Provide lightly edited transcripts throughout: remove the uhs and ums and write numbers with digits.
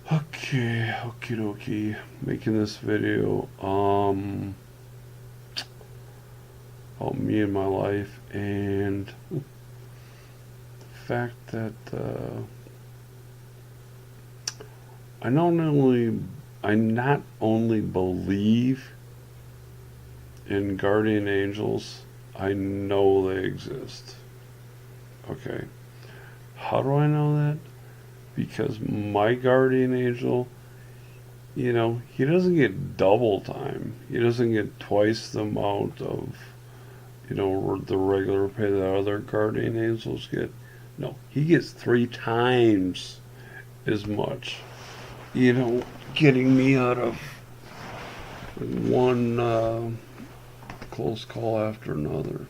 Okay, okie dokie. Making this video about me and my life and the fact that I not only believe in guardian angels, I know they exist. Okay. How do I know that? Because my guardian angel, he doesn't get double time. He doesn't get twice the amount of, the regular pay that other guardian angels get. No, he gets 3 times as much. Getting me out of one close call after another.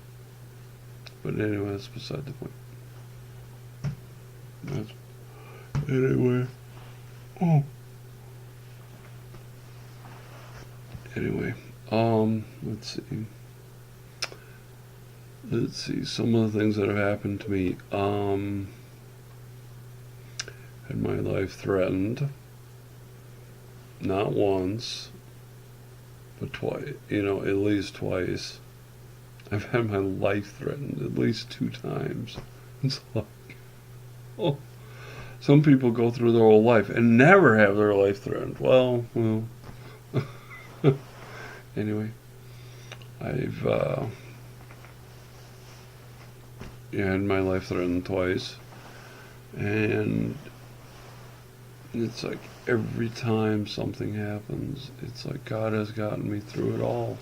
But anyway, that's beside the point. That's anyway. Oh. Anyway, let's see. Let's see some of the things that have happened to me. Had my life threatened, not once, but twice. At least twice. I've had my life threatened at least 2 times. It's like, oh, some people go through their whole life and never have their life threatened. Well. Anyway, I've had my life threatened twice, and it's like every time something happens, it's like God has gotten me through it all.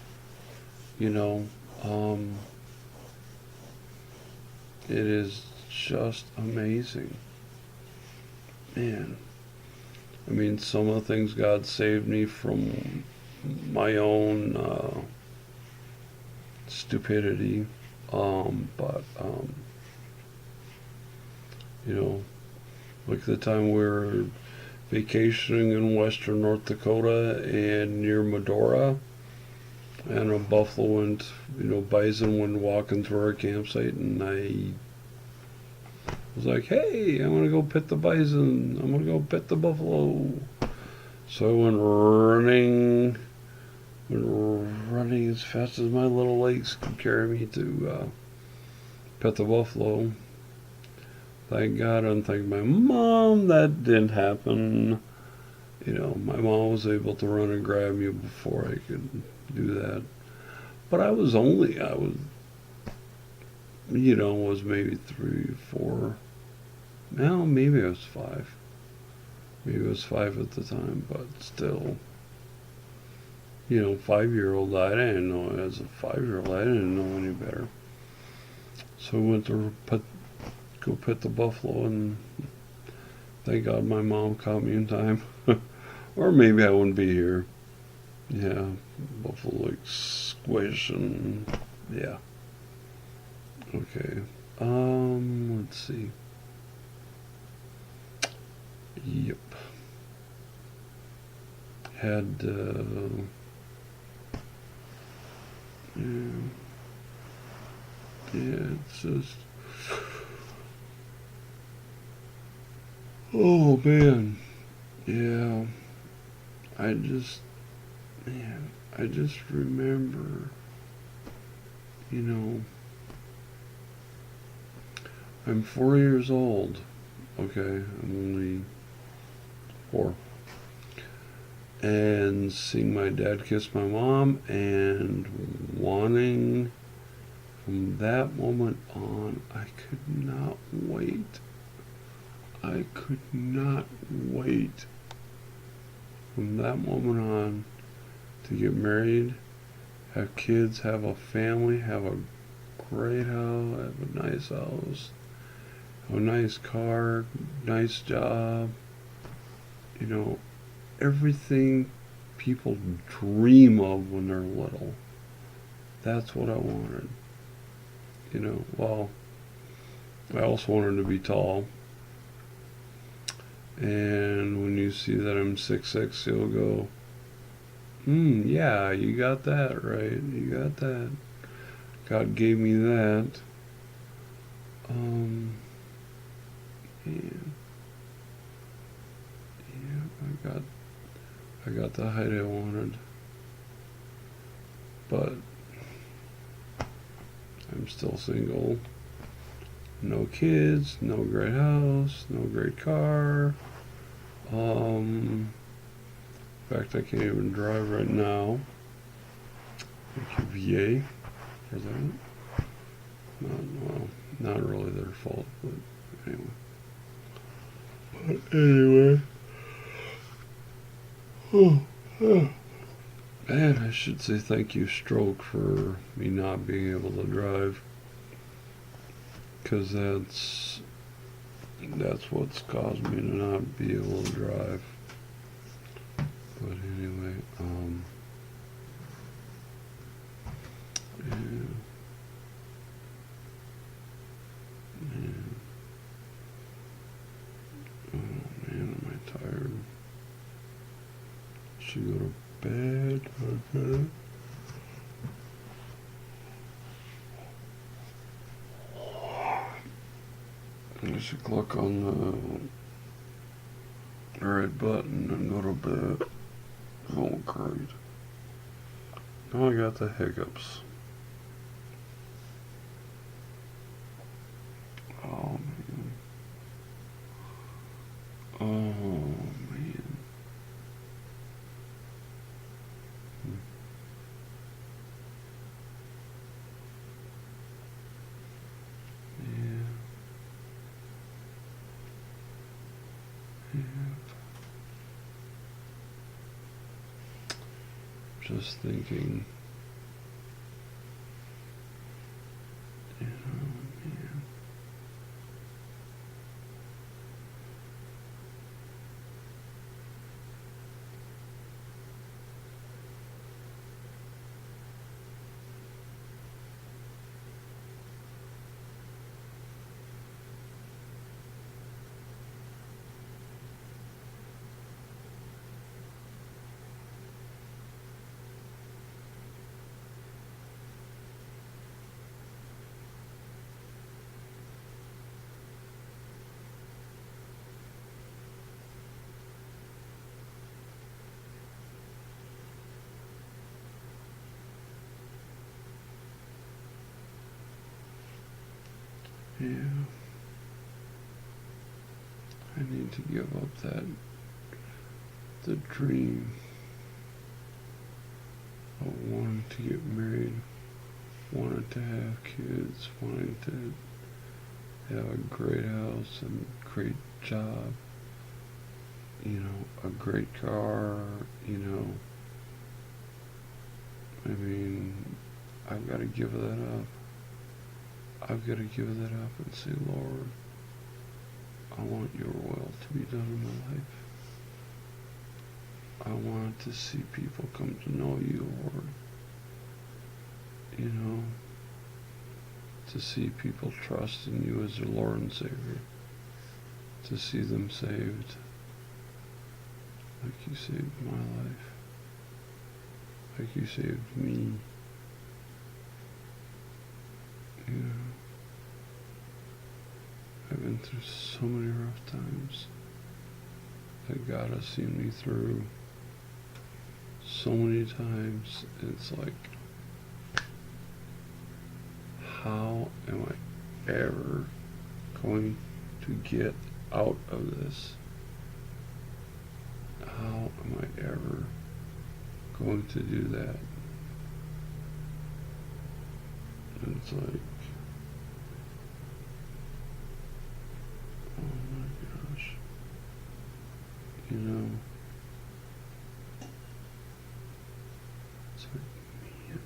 You know, um, it is just amazing, man. I mean, some of the things God saved me from my own stupidity, but you know, like the time we were vacationing in western North Dakota and near Medora, and a buffalo went, bison went walking through our campsite, and I was like, hey, I'm gonna go pet the bison, I'm gonna go pet the buffalo. So I went running as fast as my little legs could carry me to pet the buffalo. Thank God and thank my mom that didn't happen. My mom was able to run and grab me before I could do that. But was maybe 3, 4. Now maybe I was 5. Maybe I was 5 at the time, but still. 5-year-old, I didn't know. As a 5-year-old, I didn't know any better. So I went to go pet the buffalo, and thank God my mom caught me in time. Or maybe I wouldn't be here. Yeah, buffalo like squish and yeah. Okay. Let's see. Yep. Had yeah, yeah, it's just, oh man, yeah. I just, man, I just remember, you know, I'm 4 years old. Okay, I'm only 4. And seeing my dad kiss my mom and wanting from that moment on, I could not wait. I could not wait from that moment on to get married, have kids, have a family, have a great house, have a nice house, have a nice car, nice job, everything people dream of when they're little. That's what I wanted. Well, I also wanted to be tall. And when you see that I'm 6'6", you'll go, yeah, you got that right. You got that. God gave me that. Um, yeah, I got I got the height I wanted, but I'm still single. No kids, no great house, no great car. In fact, I can't even drive right now. Thank you, VA, for that. Well, not really their fault, but anyway. And I should say thank you, Stroke, for me not being able to drive, because that's what's caused me to not be able to drive. But anyway, yeah. Oh man, am I tired? Should go to bed. Okay. I should click on the right button and go to bed. Oh, great. Now I got the hiccups. Oh, man. Oh, man. Yeah. Yeah. Just thinking, you know, man. Yeah. I need to give up the dream of wanting to get married, wanting to have kids, wanting to have a great house and great job, you know, a great car, you know. I mean, I've got to give that up. I've got to give that up and say, Lord, I want your will to be done in my life. I want to see people come to know you, Lord. You know, to see people trust in you as their Lord and Savior. To see them saved like you saved my life. Like you saved me. You know, I've been through so many rough times that God has seen me through so many times. It's like, how am I ever going to get out of this? How am I ever going to do that? And it's like, oh my gosh, you know, it's like, man.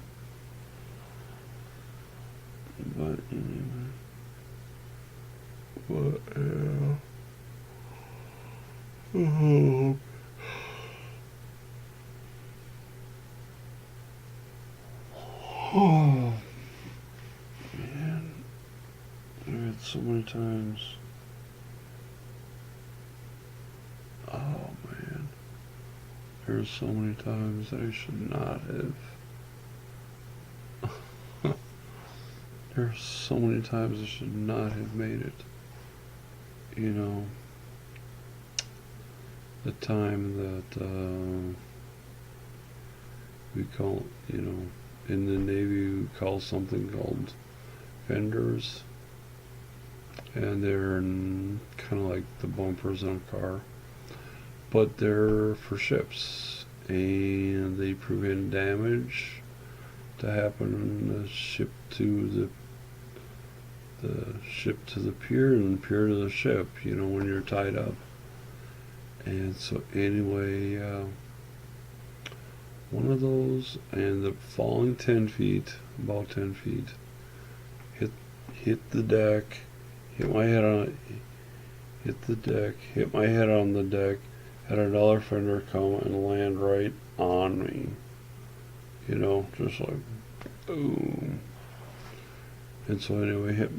But anyway, what oh, oh man, I've had so many times. Oh man, there's so many times that I should not have. There's so many times I should not have made it. You know, the time that we call, in the Navy we call something called fenders, and they're kind of like the bumpers on a car, but they're for ships, and they prevent damage to happen on the ship to the ship to the pier and pier to the ship, when you're tied up. And so anyway, one of those, and the falling 10 feet, about 10 feet, hit the deck, hit my head on the deck, had another fender come and land right on me. Just like boom. And so anyway, hit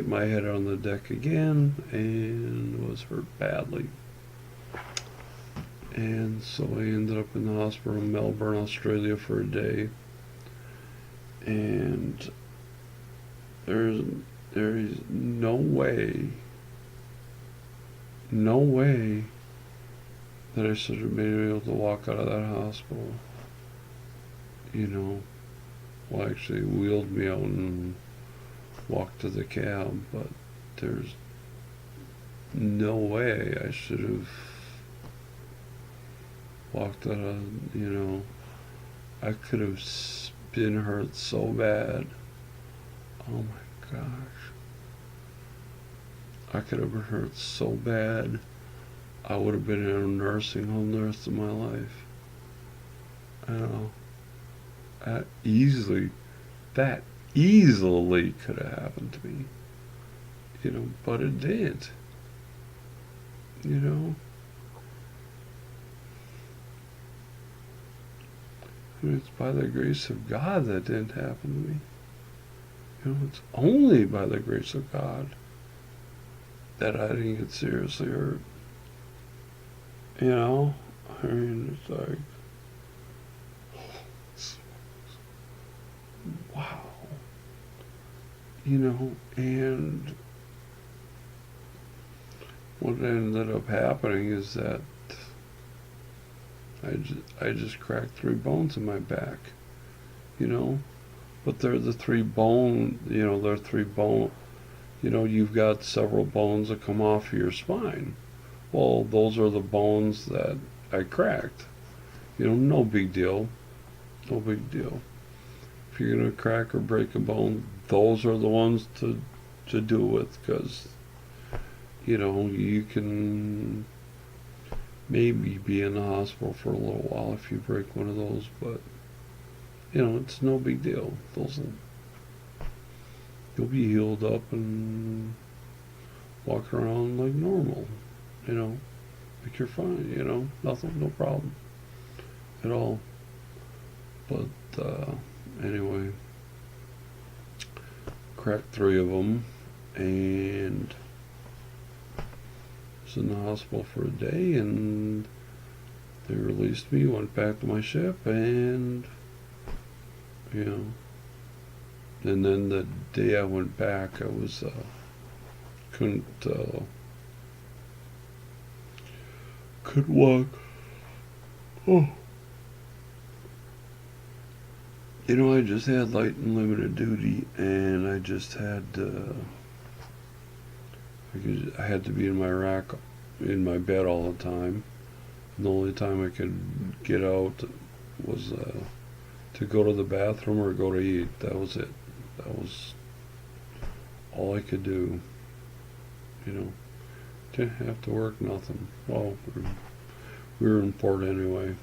my head on the deck again, and was hurt badly. And so I ended up in the hospital in Melbourne, Australia for a day. And there is no way that I should have been able to walk out of that hospital. Well, actually wheeled me out and walked to the cab, but there's no way I should have walked out of, I could have been hurt so bad. Oh my gosh. I could have been hurt so bad, I would have been in a nursing home the rest of my life. I know. That easily could have happened to me. But it didn't. It's by the grace of God that didn't happen to me. It's only by the grace of God that I didn't get seriously hurt. It's like, wow. And what ended up happening is that I just cracked 3 bones in my back, but they're the 3 bone, they're 3 bone, you've got several bones that come off of your spine. Well, those are the bones that I cracked. No big deal. No big deal. If you're going to crack or break a bone, those are the ones to do with, because, you can maybe be in the hospital for a little while if you break one of those, but, it's no big deal. You'll be healed up and walk around like normal, like you're fine, nothing, no problem at all. But anyway, cracked 3 of them, and was in the hospital for a day, and they released me, went back to my ship, and and then the day I went back, I was couldn't walk. Oh. I just had light and limited duty, and I just had I had to be in my rack, in my bed all the time. And the only time I could get out was to go to the bathroom or go to eat. That was it. That was all I could do. Didn't have to work, nothing. Well, we were in port anyway,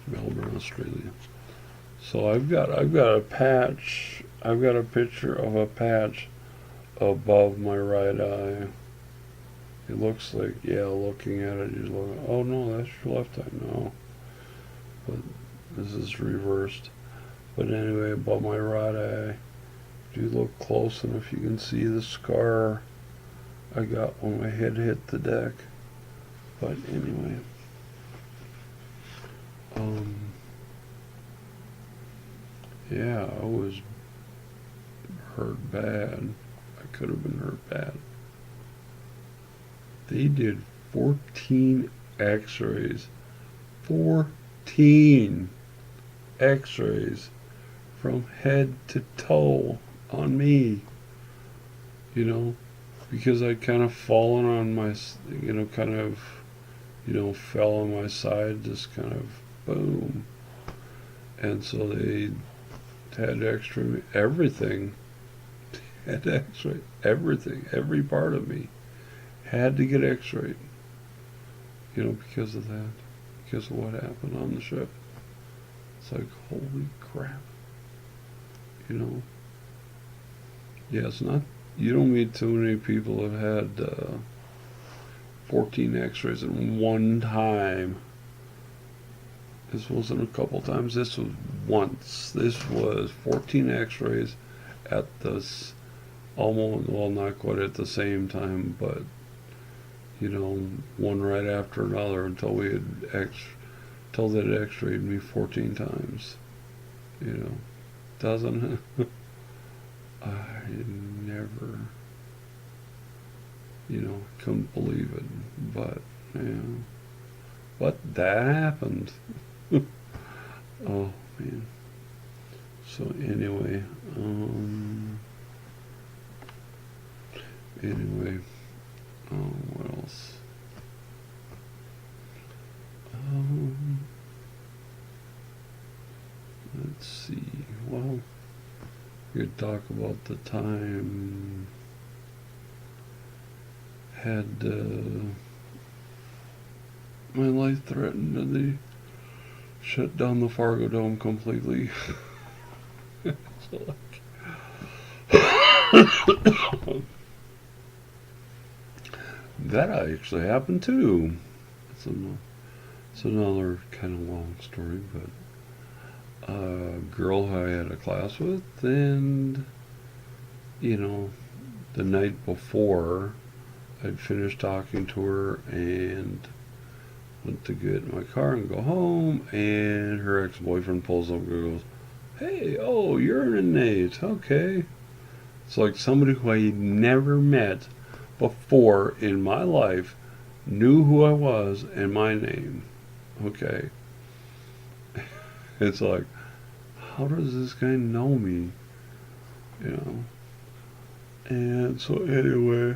Melbourne, Australia. So I've got a patch. I've got a picture of a patch above my right eye. It looks like, looking at it, you're looking, oh no, that's your left eye. No, but this is reversed. But anyway, above my right eye, if you look close enough, you can see the scar I got when my head hit the deck. But anyway, I was hurt bad. I could have been hurt bad. They did 14 x-rays. 14 x-rays from head to toe on me. You know, because I kind of fallen on my, fell on my side, just kind of boom. And so they had to x-ray everything. Had to x-ray everything, every part of me. Had to get x-rayed. Because of that. Because of what happened on the ship. It's like, holy crap. Yeah, it's not, you don't meet too many people who have had 14 x-rays in one time. This wasn't a couple times, this was once. This was 14 x-rays at this, almost, well, not quite at the same time, but, one right after another until we had until they'd x-rayed me 14 times. Doesn't it? I never, couldn't believe it, but, but that happened. Oh, man. So anyway, what else? Let's see, well, we could talk about the time had my life threatened and they shut down the Fargo Dome completely. So, that actually happened too. It's another kind of long story, but a girl who I had a class with, and the night before I'd finished talking to her and went to get in my car and go home, and her ex-boyfriend pulls up and goes, "Hey, oh, you're an Nate, okay." It's like somebody who I had never met before in my life knew who I was and my name. Okay. It's like, how does this guy know me? And so anyway,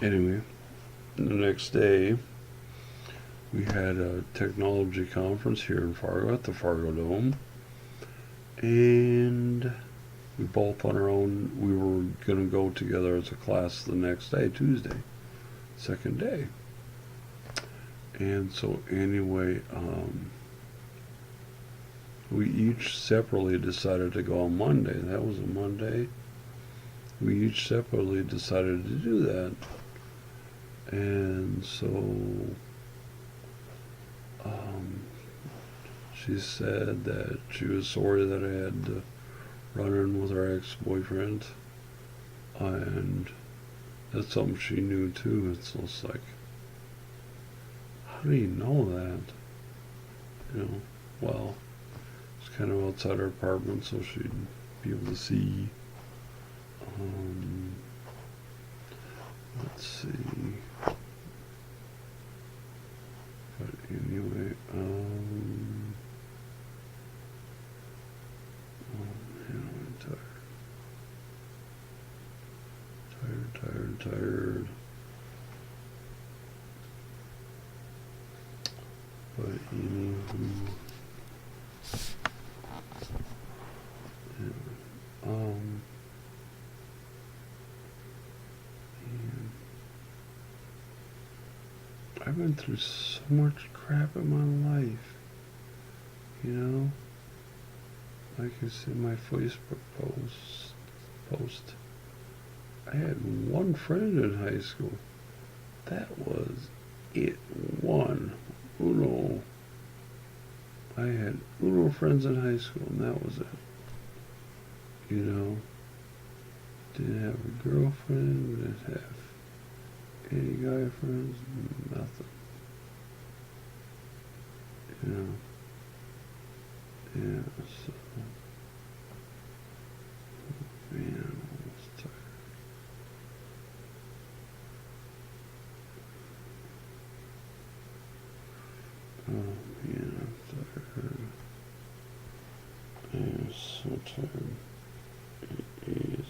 anyway, the next day we had a technology conference here in Fargo at the Fargo Dome, and we both on our own, we were going to go together as a class the next day, Tuesday, second day. And so anyway, we each separately decided to go on Monday. That was a Monday. We each separately decided to do that. And so she said that she was sorry that I had to run in with her ex-boyfriend, and that's something she knew too. It's just like, how do you know that? Well, it's kind of outside her apartment, so she'd be able to see. Let's see. But anyway, oh man, I'm tired. But anywho, I've been through so much crap in my life, like I said, my Facebook post, I had one friend in high school. That was it. One. Uno. I had Uno friends in high school, and that was it. Didn't have a girlfriend, didn't have any guy friends, nothing. Yeah, so Yeah, yes, what time is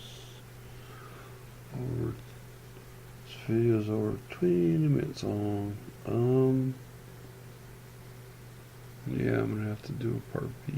over? This video's over 20 minutes long. Yeah, I'm gonna have to do a part B.